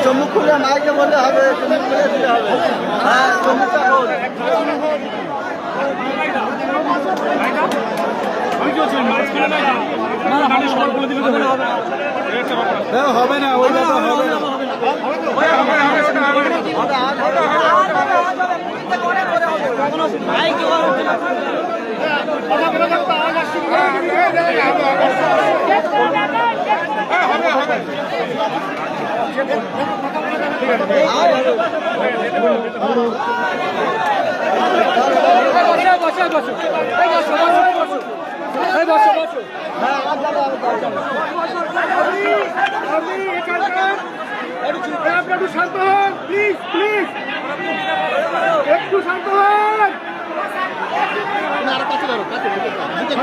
চমুক খুলে মাইকে বললে হবে, চমুক খুলে দিলে হবে। হ্যাঁ, চমুকটা বল। হবে না, ওই ব্যাপার হবে না। একটু শান্ত হন, প্লিজ প্লিজ, একটু শান্ত হন।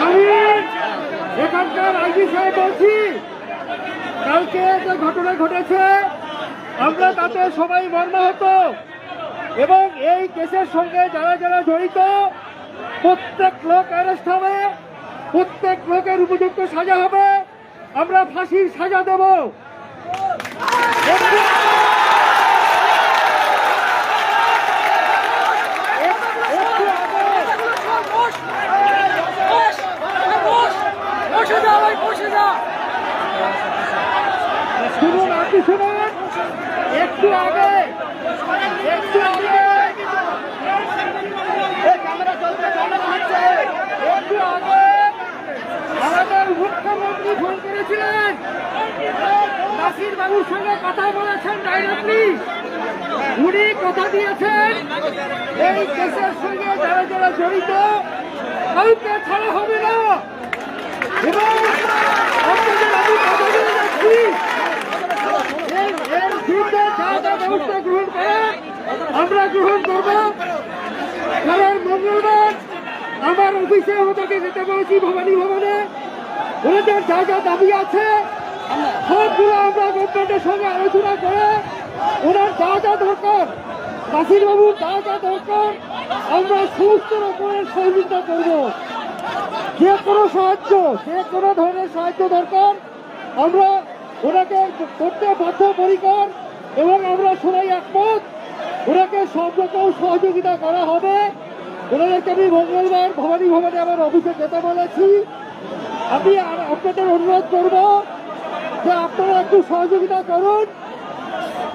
আমি এখানকার আইজি সাহেব বলছি, কালকে যে ঘটনা ঘটেছে আমরা তাতে সবাই মর্মাহত, এবং এই কেসের সঙ্গে যারা যারা জড়িত প্রত্যেক লোক অ্যারেস্ট হবে, প্রত্যেক লোকের উপযুক্ত সাজা হবে, আমরা ফাঁসির সাজা দেব। শুনুন, আপনি শুনুন, একটু আগে আমাদের মুখ্যমন্ত্রী ফোন করেছিলেন, নাসির বাবুর সঙ্গে কথা বলেছেন ডাইরেক্টলি। উনি কথা দিয়েছেন এই কেসের সঙ্গে যারা যারা জড়িত কাউকে ছাড়া হবে না, এবং আপনাদের আমি কথা দিয়ে যাচ্ছি এর বিরুদ্ধে যা যা ব্যবস্থা গ্রহণ করে আমরা গ্রহণ করব। কারণ মঙ্গলবার আমার অফিসে ওদেরকে যেতে বলেছি ভবানী ভবনে, ওদের যা যা দাবি আছে সবগুলো আমরা গভর্নমেন্টের সঙ্গে আলোচনা করে ওনার যা যা দরকার, নাসির বাবুর যা যা দরকার আমরা সমস্ত রকমের সহযোগিতা করব। যে কোনো সাহায্য, যে কোনো ধরনের সাহায্য দরকার আমরা ওনাকে করতে বদ্ধপরিকর, এবং আমরা সবাই একমত ওনাকে সব রকম সহযোগিতা করা হবে। ওনাদেরকে আমি মঙ্গলবার ভবানী ভবনে আমার অফিসে যেতে বলেছি। আমি আপনাদের অনুরোধ করব যে আপনারা একটু সহযোগিতা করুন।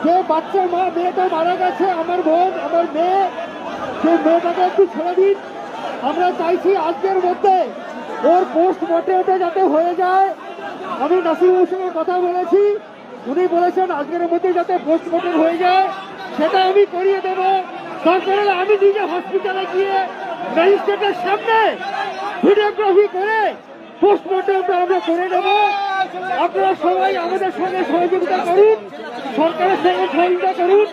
যে বাচ্চা মেয়েটা মারা গেছে, আমার বোন, আমার মেয়ে, সেই মেয়েটাকে একটু ছেড়ে দিন। আমরা চাইছি আজকের মধ্যে ওর পোস্টমর্টেমটা যাতে হয়ে যায়। আমি নাসিরুলের সঙ্গে কথা বলেছি, উনি বলেছেন আজকের মধ্যে যাতে পোস্টমর্টেম হয়ে যায় সেটা আমি করিয়ে দেব। দরকার হলে আমি নিজে হসপিটালে গিয়ে ম্যাজিস্ট্রেটের সামনে ভিডিওগ্রাফি করে পোস্টমর্টেমটা আমরা করে নেব। আপনারা সবাই আমাদের সঙ্গে সহযোগিতা করুন, সরকারের সঙ্গে সহযোগিতা করুন।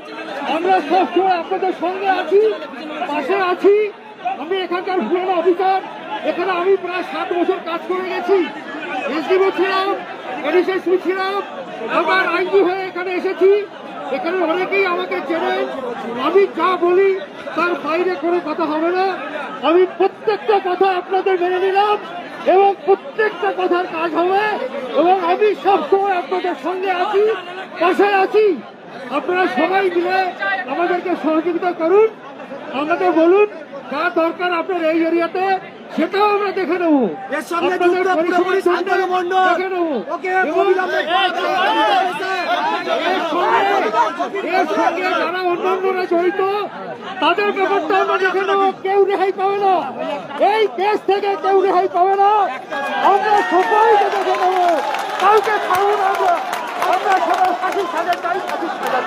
আমরা সবসময় আপনাদের সঙ্গে আছি, পাশে আছি। আমি এখানকার পুরনো অফিসার, এখানে আমি প্রায় 7 বছর কাজ করে গেছি। এসডিও ছিলাম, এডিসি ছিলাম, আবার আইজি হয়ে এখানে এসেছি। এখানে অনেকেই আমাকে চেনেন। আমি যা বলি তার বাইরে কোনো কথা হবে না। আমি প্রত্যেকটা কথা আপনাদের মেনে নিলাম, এবং প্রত্যেকটা কথার কাজ হবে, এবং আমি সবসময় আপনাদের সঙ্গে আছি, পাশে আছি। আপনারা সবাই মিলে আমাদেরকে সহযোগিতা করুন, আমাদের বলুন যা দরকার আপনার এই এরিয়াতে সেটাও আমরা দেখে নেবো। এর সঙ্গে দেখে নেবো। এর সঙ্গে যারা অন্যান্যরা জড়িত তাদের ব্যাপারটা আমরা দেখে নেবো। কেউ রেহাই পাবে না, এই দেশ থেকে কেউ রেহাই পাবে না। আমরা সবাইকে দেখে নেবো, কাউকে ছাড়বো না। আমরা সবাই ফাঁসির সাজা চাই, ফাঁসির সাজা